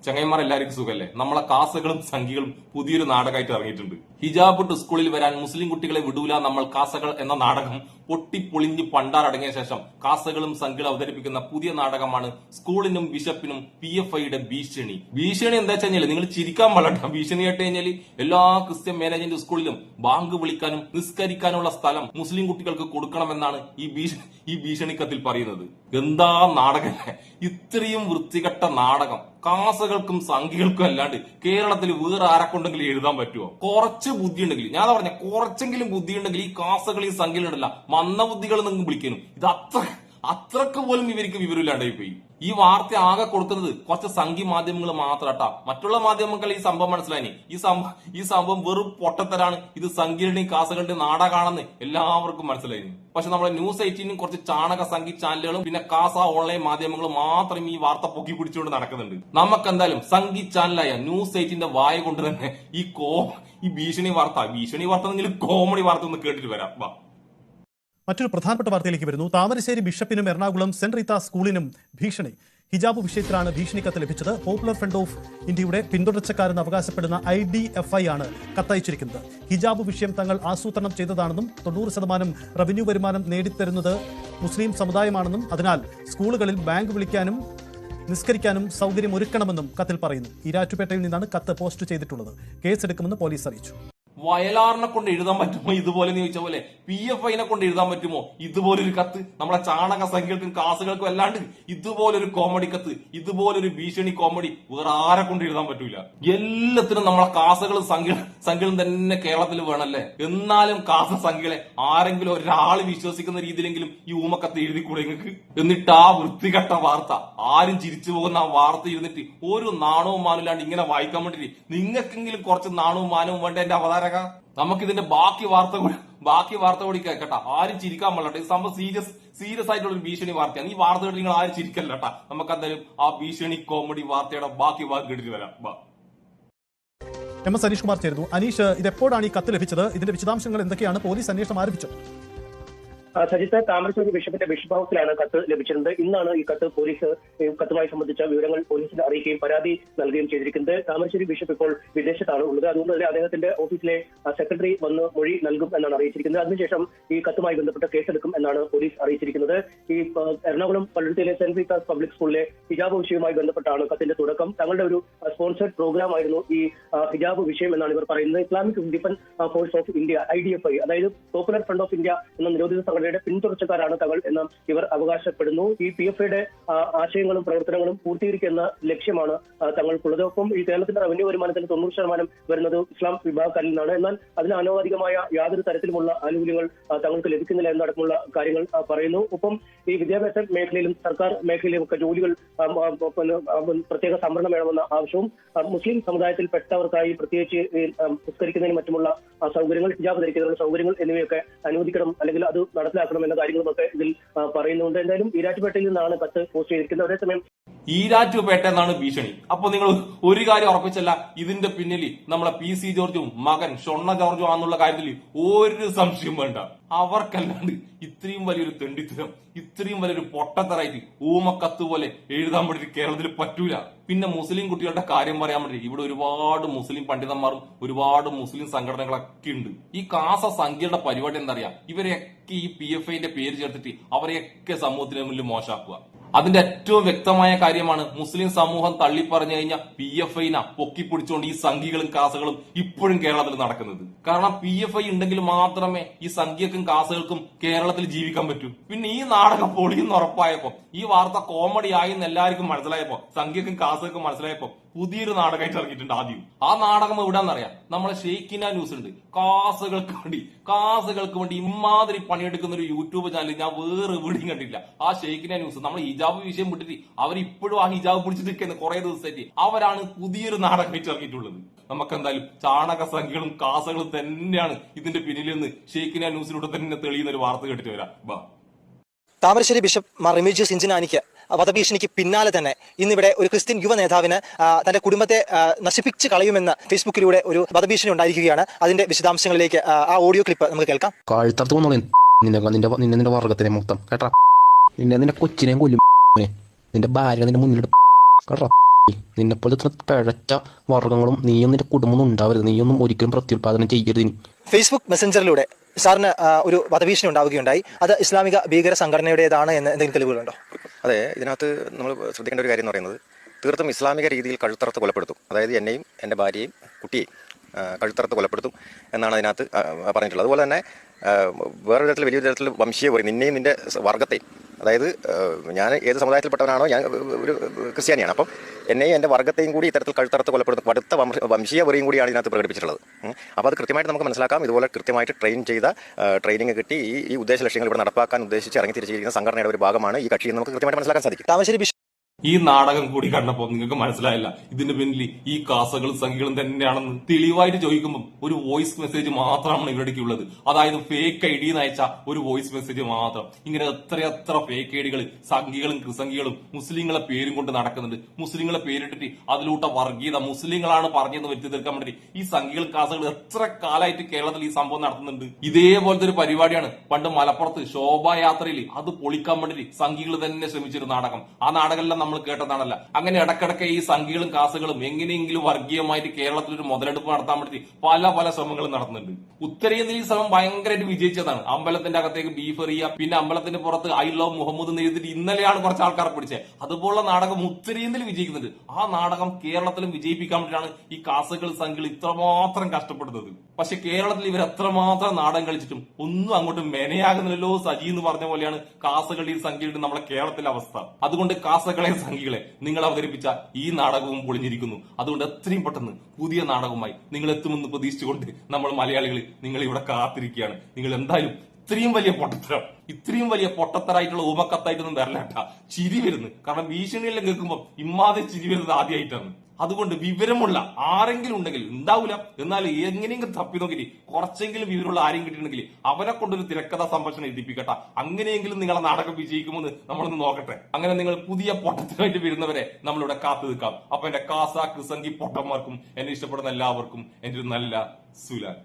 ചങ്ങന്മാർ എല്ലാവർക്കും സുഖല്ലേ? നമ്മളെ കാസകളും സംഖ്യകളും പുതിയൊരു നാടകമായിട്ട് ഇറങ്ങിയിട്ടുണ്ട്. ഹിജാബ് ഇട്ട് സ്കൂളിൽ വരാൻ മുസ്ലിം കുട്ടികളെ വിടൂല നമ്മൾ കാസകൾ എന്ന നാടകം പൊട്ടിപ്പൊളിഞ്ഞ് പണ്ടാറടങ്ങിയ ശേഷം കാസകളും സംഖ്യകളും അവതരിപ്പിക്കുന്ന പുതിയ നാടകമാണ് സ്കൂളിനും ബിഷപ്പിനും PFIയുടെ ഭീഷണി. ഭീഷണി എന്താ വെച്ച് കഴിഞ്ഞാൽ നിങ്ങൾ ചിരിക്കാൻ പാടില്ല. ഭീഷണി കേട്ട് കഴിഞ്ഞാൽ എല്ലാ ക്രിസ്ത്യൻ മാനേജ്മെന്റ് സ്കൂളിലും ബാങ്ക് വിളിക്കാനും നിസ്കരിക്കാനുള്ള സ്ഥലം മുസ്ലിം കുട്ടികൾക്ക് കൊടുക്കണമെന്നാണ് ഈ ഭീഷണി കത്തിൽ പറയുന്നത്. എന്താ നാടകം! ഇത്രയും വൃത്തികെട്ട നാടകം കാസകൾക്കും സംഖ്യകൾക്കും അല്ലാണ്ട് കേരളത്തിൽ വേറെ ആരെക്കൊണ്ടെങ്കിലും എഴുതാൻ പറ്റുമോ? കുറച്ച് ബുദ്ധി ഉണ്ടെങ്കിൽ, ഞാൻ പറഞ്ഞ കുറച്ചെങ്കിലും ബുദ്ധി ഉണ്ടെങ്കിൽ ഈ കാസകൾ ഈ സംഖ്യകളുണ്ടല്ല മന്ദബുദ്ധികൾ നിങ്ങൾ വിളിക്കുന്നു. ഇത് അത്രക്ക് പോലും ഇവർക്ക് വിവരമില്ലാണ്ടായി പോയി. ഈ വാർത്ത ആകെ കൊടുക്കുന്നത് കുറച്ച് സംഘി മാധ്യമങ്ങൾ മാത്രാട്ടാ. മറ്റുള്ള മാധ്യമങ്ങൾ ഈ സംഭവം മനസ്സിലായി. ഈ സംഭവം വെറും പൊട്ടത്തരാണ്. ഇത് സംഖ്യയുടെയും കാസകളുടെയും നാടകമാണെന്ന് എല്ലാവർക്കും മനസ്സിലായി. പക്ഷെ നമ്മുടെ ന്യൂസ് 18 കുറച്ച് ചാണക സംഘി ചാനലുകളും പിന്നെ കാസ ഓൺലൈൻ മാധ്യമങ്ങളും മാത്രം ഈ വാർത്ത പൊക്കി പിടിച്ചുകൊണ്ട് നടക്കുന്നുണ്ട്. നമുക്ക് എന്തായാലും സംഘി ചാനലായ ന്യൂസ് 18 വായ കൊണ്ട് തന്നെ ഈ ഭീഷണി വാർത്ത നിങ്ങൾ കോമഡി വാർത്ത ഒന്ന് കേട്ടിട്ട് വരാം. വാ. മറ്റൊരു പ്രധാനപ്പെട്ട വാർത്തയിലേക്ക് വരുന്നു. താമരശ്ശേരി ബിഷപ്പിനും എറണാകുളം സെന്റ് റീത്ത സ്കൂളിനും ഭീഷണി. ഹിജാബ് വിഷയത്തിലാണ് ഭീഷണി കത്ത് ലഭിച്ചത്. പോപ്പുലർ ഫ്രണ്ട് ഓഫ് ഇന്ത്യയുടെ പിന്തുടർച്ചക്കാരെന്ന് അവകാശപ്പെടുന്ന IDFI ആണ് കത്തയച്ചിരിക്കുന്നത്. ഹിജാബ് വിഷയം തങ്ങൾ ആസൂത്രണം ചെയ്തതാണെന്നും 90% റവന്യൂ വരുമാനം നേടിത്തരുന്നത് മുസ്ലിം സമുദായമാണെന്നും അതിനാൽ സ്കൂളുകളിൽ ബാങ്ക് വിളിക്കാനും നിസ്കരിക്കാനും സൗകര്യം ഒരുക്കണമെന്നും കത്തിൽ പറയുന്നു. ഈരാറ്റുപേട്ടയിൽ നിന്നാണ് കത്ത് പോസ്റ്റ് ചെയ്തിട്ടുള്ളത്. കേസെടുക്കുമെന്ന് പോലീസ് അറിയിച്ചു. വയലാറിനെ കൊണ്ട് എഴുതാൻ പറ്റുമോ ഇതുപോലെ ചോദിച്ച പോലെ? PFIനെ കൊണ്ട് എഴുതാൻ പറ്റുമോ ഇതുപോലൊരു കത്ത്? നമ്മളെ ചാണക സംഖ്യകൾക്കും കാസുകൾക്കും അല്ലാണ്ട് ഇതുപോലൊരു കോമഡി കത്ത്, ഇതുപോലൊരു ഭീഷണി കോമഡി വേറെ ആരെ കൊണ്ട് എഴുതാൻ പറ്റൂല. എല്ലാത്തിനും നമ്മളെ കാസകളും സംഖ്യകളും തന്നെ കേരളത്തിൽ വേണല്ലേ. എന്നാലും കാസ സംഖ്യകളെ ആരെങ്കിലും ഒരാൾ വിശ്വസിക്കുന്ന രീതിയിലെങ്കിലും ഈ ഊമക്കത്ത് എഴുതിക്കൂടെ നിങ്ങൾക്ക്? എന്നിട്ട് ആ വൃത്തികെട്ട വാർത്ത, ആരും ചിരിച്ചു പോകുന്ന ആ വാർത്ത ഇരുന്നിട്ട് ഒരു നാണവും മാനില്ലാണ്ട് ഇങ്ങനെ വായിക്കാൻ വേണ്ടിട്ട് നിങ്ങൾക്കെങ്കിലും കുറച്ച് നാണവും മാനവും വേണ്ട എന്റെ അവതാരക. നമുക്കിതിന്റെ ബാക്കി വാർത്ത കൂടി കേൾക്കട്ടാ. ആരും ചിരിക്കാൻ പാടില്ല. ഈ സംഭവം സീരിയസ് ആയിട്ടുള്ള ഒരു ഭീഷണി വാർത്തയാണ്. ഈ വാർത്ത കേട്ട് നിങ്ങൾ ആരും ചിരിക്കല്ലേട്ടാ. നമുക്ക് എന്തായാലും ആ ഭീഷണി കോമഡി വാർത്തയുടെ ബാക്കി വാക്ക് കേട്ടിട്ട് വരാം. MS അനീഷ് കുമാർ ചേരുന്നു. അനീഷ്, ഇതെപ്പോഴാണ് ഈ കത്ത് ലഭിച്ചത്? ഇതിന്റെ വിശദാംശങ്ങൾ എന്തൊക്കെയാണ്? പോലീസ് അന്വേഷണം ആരംഭിച്ചു? സജിത്ത്, താമരശ്ശേരി ബിഷപ്പിന്റെ ബിഷപ്പ് ഹൌസിലാണ് കത്ത് ലഭിച്ചിരുന്നത്. ഇന്നാണ് ഈ കത്ത് പോലീസ് കത്തുമായി സംബന്ധിച്ച വിവരങ്ങൾ പോലീസിന് അറിയിക്കുകയും പരാതി നൽകുകയും ചെയ്തിരിക്കുന്നത്. താമരശ്ശേരി ബിഷപ്പ് ഇപ്പോൾ വിദേശത്താണ് ഉള്ളത്. അതുകൊണ്ട് തന്നെ അദ്ദേഹത്തിന്റെ ഓഫീസിലെ സെക്രട്ടറി വന്ന് മൊഴി നൽകും എന്നാണ് അറിയിച്ചിരിക്കുന്നത്. അതിനുശേഷം ഈ കത്തുമായി ബന്ധപ്പെട്ട കേസെടുക്കും എന്നാണ് പോലീസ് അറിയിച്ചിരിക്കുന്നത്. ഈ എറണാകുളം പള്ളുരുത്തിയിലെ സെന്റ് റീത്താസ് പബ്ലിക് സ്കൂളിലെ ഹിജാബ് വിഷയവുമായി ബന്ധപ്പെട്ടാണ് കത്തിന്റെ തുടക്കം. തങ്ങളുടെ ഒരു സ്പോൺസേഡ് പ്രോഗ്രാം ആയിരുന്നു ഈ ഹിജാബ് വിഷയം എന്നാണ് ഇവർ പറയുന്നത്. Islamic defence force of India IDFI, അതായത് പോപ്പുലർ ഫ്രണ്ട് ഓഫ് ഇന്ത്യ എന്ന നിരോധിത സംഘടനയുടെ പിന്തുടർച്ചക്കാരാണ് തങ്ങൾ എന്ന് ഇവർ അവകാശപ്പെടുന്നു. ഈ PFIയുടെ ആശയങ്ങളും പ്രവർത്തനങ്ങളും പൂർത്തീകരിക്കുന്ന ലക്ഷ്യമാണ് തങ്ങൾക്കുള്ളത്. ഒപ്പം ഈ കേരളത്തിന്റെ റവന്യൂ വരുമാനത്തിന്റെ 90% വരുന്നത് ഇസ്ലാം വിഭാഗക്കാരിൽ നിന്നാണ്. എന്നാൽ അതിന് അനൗദികമായ യാതൊരു തരത്തിലുമുള്ള ആനുകൂല്യങ്ങൾ തങ്ങൾക്ക് ലഭിക്കുന്നില്ല എന്നടക്കമുള്ള കാര്യങ്ങൾ പറയുന്നു. ഒപ്പം ഈ വിദ്യാഭ്യാസ മേഖലയിലും സർക്കാർ മേഖലയിലും ഒക്കെ ജോലികൾ പ്രത്യേക സംവരണം വേണമെന്ന ആവശ്യവും മുസ്ലിം സമുദായത്തിൽപ്പെട്ടവർക്കായി പ്രത്യേകിച്ച് നിസ്കരിക്കുന്നതിനും മറ്റുമുള്ള സൗകര്യങ്ങൾ, ഹിജാബ് ധരിക്കുന്നതിനുള്ള സൗകര്യങ്ങൾ എന്നിവയൊക്കെ അനുവദിക്കണം, അല്ലെങ്കിൽ അത് നടപ്പിലാക്കണം എന്ന കാര്യങ്ങളുമൊക്കെ ഇതിൽ പറയുന്നുണ്ട്. എന്തായാലും ഈരാറ്റുപേട്ടയിൽ നിന്നാണ് കത്ത് പോസ്റ്റ് ചെയ്തിരിക്കുന്നത്. അതേസമയം ഈരാറ്റുപേട്ട എന്നാണ് ഭീഷണി. അപ്പൊ നിങ്ങൾ ഒരു കാര്യം ഉറപ്പിച്ചല്ല, ഇതിന്റെ പിന്നിൽ നമ്മളെ PC ജോർജും മകൻ ഷൊണ്ണ ജോർജും ആണെന്നുള്ള കാര്യത്തിൽ ഒരു സംശയം വേണ്ട. അവർക്കല്ലാണ്ട് ഇത്രയും വലിയൊരു തെണ്ടിത്തരം, ഇത്രയും വലിയൊരു പൊട്ടത്തരായിട്ട് ഊമക്കത്ത് പോലെ എഴുതാൻ വേണ്ടിട്ട് കേരളത്തിൽ പറ്റൂല. പിന്നെ മുസ്ലിം കുട്ടികളുടെ കാര്യം പറയാൻ വേണ്ടി ഇവിടെ ഒരുപാട് മുസ്ലിം പണ്ഡിതന്മാരും ഒരുപാട് മുസ്ലിം സംഘടനകളൊക്കെ ഉണ്ട്. ഈ കാസ സംഖ്യയുടെ പരിപാടി എന്താ അറിയാം? ഇവരെയൊക്കെ ഈ PFIന്റെ പേര് ചേർത്തിട്ട് അവരെയൊക്കെ സമൂഹത്തിന് മുന്നിൽ മോശമാക്കുക. അതിന്റെ ഏറ്റവും വ്യക്തമായ കാര്യമാണ് മുസ്ലിം സമൂഹം തള്ളിപ്പറഞ്ഞു കഴിഞ്ഞാൽ PFIനെ പൊക്കിപ്പിടിച്ചുകൊണ്ട് ഈ സംഖ്യകളും കാസകളും ഇപ്പോഴും കേരളത്തിൽ നടക്കുന്നത്. കാരണം PFI ഉണ്ടെങ്കിൽ മാത്രമേ ഈ സംഖ്യക്കും കാസകൾക്കും കേരളത്തിൽ ജീവിക്കാൻ പറ്റൂ. പിന്നെ ഈ നാടകം പൊളിയെന്ന് ഉറപ്പായപ്പോ, ഈ വാർത്ത കോമഡി ആയി എന്ന് എല്ലാവർക്കും മനസ്സിലായപ്പോ, സംഖ്യക്കും കാസകൾക്കും മനസ്സിലായപ്പോ പുതിയൊരു നാടകമായിട്ട് ഇറങ്ങിയിട്ടുണ്ട്. ആദ്യം ആ നാടകം എവിടാന്നറിയാം? നമ്മളെ ഷെയ്ഖിന ന്യൂസ് ഉണ്ട്. കാസുകൾക്ക് വേണ്ടി ഇമാതിരി പണിയെടുക്കുന്ന ഒരു യൂട്യൂബ് ചാനൽ ഞാൻ വേറെ എവിടെയും കണ്ടില്ല. ആ ഷെയ്ഖിന ന്യൂസ് നമ്മൾ ഹിജാബ് വിഷയം വിട്ടിട്ട് അവരിപ്പോഴും ആ ഹിജാബ് പിടിച്ചിട്ട് നിൽക്കുന്ന കുറെ ദിവസമായിട്ട് അവരാണ് പുതിയൊരു നാടകമായിട്ട് ഇറങ്ങിയിട്ടുള്ളത്. നമുക്കെന്തായാലും ചാണക സംഖ്യകളും കാസകളും തന്നെയാണ് ഇതിന്റെ പിന്നിൽ നിന്ന് ഷെയ്ഖിന ന്യൂസിലൂടെ തന്നെ തെളിയുന്ന ഒരു വാർത്ത കേട്ടിട്ട് വരാം. താമരശ്ശേരി ബിഷപ്പ് റിമീജിയസ് ഇഞ്ചനാനിക്ക് വധഭീഷണിക്ക് പിന്നാലെ തന്നെ ഇന്നിവിടെ ഒരു ക്രിസ്ത്യൻ യുവ നേതാവിന് തന്റെ കുടുംബത്തെ നശിപ്പിച്ച് കളയുമെന്ന് ഫേസ്ബുക്കിലൂടെ ഒരു വധഭീഷണി ഉണ്ടായിരിക്കുകയാണ്. അതിന്റെ വിശദാംശങ്ങളിലേക്ക് ആ ഓഡിയോ ക്ലിപ്പ് നമുക്ക് കേൾക്കാം. കഴുത്തറത്ത് നിന്റെ വർഗത്തിനെ മൊത്തം കേട്ടാ, നിന്റെ കൊച്ചിനെയും കൊല്ലും, നിന്റെ ഭാര്യ നിന്റെ മുന്നിലിട്ട് കേട്ടാ, നിന്നെപ്പോലത്തെ പിഴച്ച വർഗ്ഗങ്ങളും നീയും നിന്റെ കുടുംബമൊന്നും ഉണ്ടാവരുത്. നീയൊന്നും ഒരിക്കലും പ്രത്യുൽപാദനം ചെയ്യരുത് ഇനി. ഫേസ്ബുക്ക് മെസ്സഞ്ചറിലൂടെ സാറിന് ഒരു വധഭീഷണി ഉണ്ടാവുകയുണ്ടായി. അത് ഇസ്ലാമിക ഭീകര സംഘടനയുടേതാണ് എന്ന് എന്തെങ്കിലും തെളിവുകളുണ്ടോ? അതെ, ഇതിനകത്ത് നമ്മൾ ശ്രദ്ധിക്കേണ്ട ഒരു കാര്യം എന്ന് പറയുന്നത് തീർത്തും ഇസ്ലാമിക രീതിയിൽ കഴുത്തറത്ത് കൊലപ്പെടുത്തും. അതായത് എന്നെയും എൻ്റെ ഭാര്യയെയും കുട്ടിയെയും കഴുത്തറത്ത് കൊലപ്പെടുത്തും എന്നാണ് അതിനകത്ത് പറഞ്ഞിട്ടുള്ളത്. അതുപോലെ തന്നെ വേറൊരു തരത്തിൽ വലിയൊരു തരത്തിൽ വംശീയ പറയും നിന്നെയും നിൻ്റെ വർഗ്ഗത്തെയും, അതായത് ഞാൻ ഏത് സമുദായത്തിൽപ്പെട്ടവനാണോ, ഞാൻ ഒരു ക്രിസ്ത്യാനിയാണ്, അപ്പം എന്നെയും എൻ്റെ വർഗ്ഗത്തെയും കൂടി ഇത്തരത്തിൽ കഴുത്തറത്ത് കൊലപ്പെടുത്തും അടുത്ത വംശീയ വെറിയും കൂടിയാണ് ഇതിനകത്ത് പ്രകടിപ്പിച്ചിട്ടുള്ളത്. അപ്പോൾ അത് കൃത്യമായിട്ട് നമുക്ക് മനസ്സിലാക്കാം. ഇതുപോലെ കൃത്യമായിട്ട് ട്രെയിൻ ചെയ്ത ട്രെയിനിങ് കിട്ടി ഈ ഉദ്ദേശ ലക്ഷ്യങ്ങൾ ഇവിടെ നടപ്പാക്കാൻ ഉദ്ദേശിച്ച് ഇറങ്ങി തിരിച്ചിരിക്കുന്ന സംഘടനയുടെ ഒരു ഭാഗമാണ് ഈ കക്ഷി എന്ന് നമുക്ക് കൃത്യമായിട്ട് മനസ്സിലാക്കാൻ സാധിക്കും. താമരശ്ശേരി ബിഷപ്പ് ഈ നാടകം കൂടി കണ്ടപ്പോൾ നിങ്ങൾക്ക് മനസ്സിലായില്ല ഇതിന്റെ പിന്നിൽ ഈ കാസകളും സംഖ്യകളും തന്നെയാണെന്ന്. തെളിവായിട്ട് ചോദിക്കുമ്പോൾ ഒരു വോയിസ് മെസ്സേജ് മാത്രമാണ് ഇവിടേക്ക് ഉള്ളത്. അതായത് ഫേക്ക് ഐ ഡി അയച്ച ഒരു വോയിസ് മെസ്സേജ് മാത്രം. ഇങ്ങനെ എത്ര ഫേക്ക് ഐ ഡികൾ സംഖ്യകളും ക്രിസംഖ്യകളും മുസ്ലിങ്ങളെ പേരും കൊണ്ട് നടക്കുന്നുണ്ട്. മുസ്ലിങ്ങളെ പേരിട്ടിട്ട് അതിലൂട്ട വർഗീയത മുസ്ലിങ്ങളാണ് പറഞ്ഞെന്ന് വരുത്തി തീർക്കാൻ വേണ്ടി ഈ സംഖ്യകളും കാസകളും എത്ര കാലമായിട്ട് കേരളത്തിൽ ഈ സംഭവം നടത്തുന്നുണ്ട്. ഇതേപോലത്തെ ഒരു പരിപാടിയാണ് പണ്ട് മലപ്പുറത്ത് ശോഭായാത്രയിൽ അത് പൊളിക്കാൻ വേണ്ടിട്ട് സംഖ്യകൾ തന്നെ ശ്രമിച്ചൊരു നാടകം. ആ നാടകമെല്ലാം നമ്മൾ കേട്ടതാണല്ല. അങ്ങനെ ഇടക്കിടക്ക് ഈ സംഖ്യകളും കാസുകളും എങ്ങനെയെങ്കിലും വർഗീയമായിട്ട് കേരളത്തിൽ ഒരു മുതലെടുപ്പ് നടത്താൻ വേണ്ടി പല ശ്രമങ്ങളും നടത്തുന്നുണ്ട്. ഉത്തരേന്ത്യയിൽ ഈ ശ്രമം ഭയങ്കരമായിട്ട് വിജയിച്ചതാണ്. അമ്പലത്തിന്റെ അകത്തേക്ക് ബീഫ് എറിയുക, പിന്നെ അമ്പലത്തിന്റെ പുറത്ത് ഐ ലവ് മുഹമ്മദ് എന്ന് എഴുതിയിട്ട് ഇന്നലെയാണ് കുറച്ച് ആൾക്കാരെ പിടിച്ചത്. അതുപോലുള്ള നാടകം ഉത്തരേന്ത്യയിൽ വിജയിക്കുന്നുണ്ട്. ആ നാടകം കേരളത്തിലും വിജയിപ്പിക്കാൻ വേണ്ടിയാണ് ഈ കാസുകൾ സംഖ്യകൾ ഇത്രമാത്രം കഷ്ടപ്പെടുന്നത്. പക്ഷെ കേരളത്തിൽ ഇവർ എത്രമാത്രം നാടകം കളിച്ചിട്ടും ഒന്നും അങ്ങോട്ട് മെനയാകുന്നില്ലല്ലോ. സജി എന്ന് പറഞ്ഞ പോലെയാണ് കാസകളുടെയും സംഖ്യയുടെയും നമ്മുടെ കേരളത്തിലെ അവസ്ഥ. അതുകൊണ്ട് കാസകളെ സംഖ്യകളെ നിങ്ങൾ അവതരിപ്പിച്ച ഈ നാടകവും പൊളിഞ്ഞിരിക്കുന്നു. അതുകൊണ്ട് എത്രയും പെട്ടെന്ന് പുതിയ നാടകവുമായി നിങ്ങൾ എത്തുമെന്ന് പ്രതീക്ഷിച്ചുകൊണ്ട് നമ്മൾ മലയാളികൾ നിങ്ങൾ ഇവിടെ കാത്തിരിക്കുകയാണ്. നിങ്ങൾ എന്തായാലും ഇത്രയും വലിയ പൊട്ടത്തരായിട്ടുള്ള ഊമക്കത്തായിട്ടൊന്നും വരലട്ട. ചിരി വരുന്നു. കാരണം ഭീഷണിയെല്ലാം കേൾക്കുമ്പോൾ ഇമ്മാതെ ചിരി വരുന്നത് ആദ്യമായിട്ടാണ്. അതുകൊണ്ട് വിവരമുള്ള ആരെങ്കിലും ഉണ്ടെങ്കിൽ ഉണ്ടാവില്ല, എന്നാൽ എങ്ങനെയെങ്കിലും തപ്പി നോക്കി കുറച്ചെങ്കിലും വിവരമുള്ള ആരെങ്കിലും കിട്ടിയിട്ടുണ്ടെങ്കിൽ അവരെ കൊണ്ടൊരു തിരക്കഥാ സംഭാഷണം എഴുതിപ്പിക്കട്ടെ. അങ്ങനെയെങ്കിലും നിങ്ങളെ നാടകം വിജയിക്കുമെന്ന് നമ്മളൊന്ന് നോക്കട്ടെ. അങ്ങനെ നിങ്ങൾ പുതിയ പൊട്ടത്തിനായിട്ട് വരുന്നവരെ നമ്മളിവിടെ കാത്തു നിൽക്കാം. അപ്പൊ എന്റെ കാസ ക്രിസംഗി പൊട്ടന്മാർക്കും എന്നെ ഇഷ്ടപ്പെടുന്ന എല്ലാവർക്കും എന്റെ ഒരു നല്ല സുലാൻ.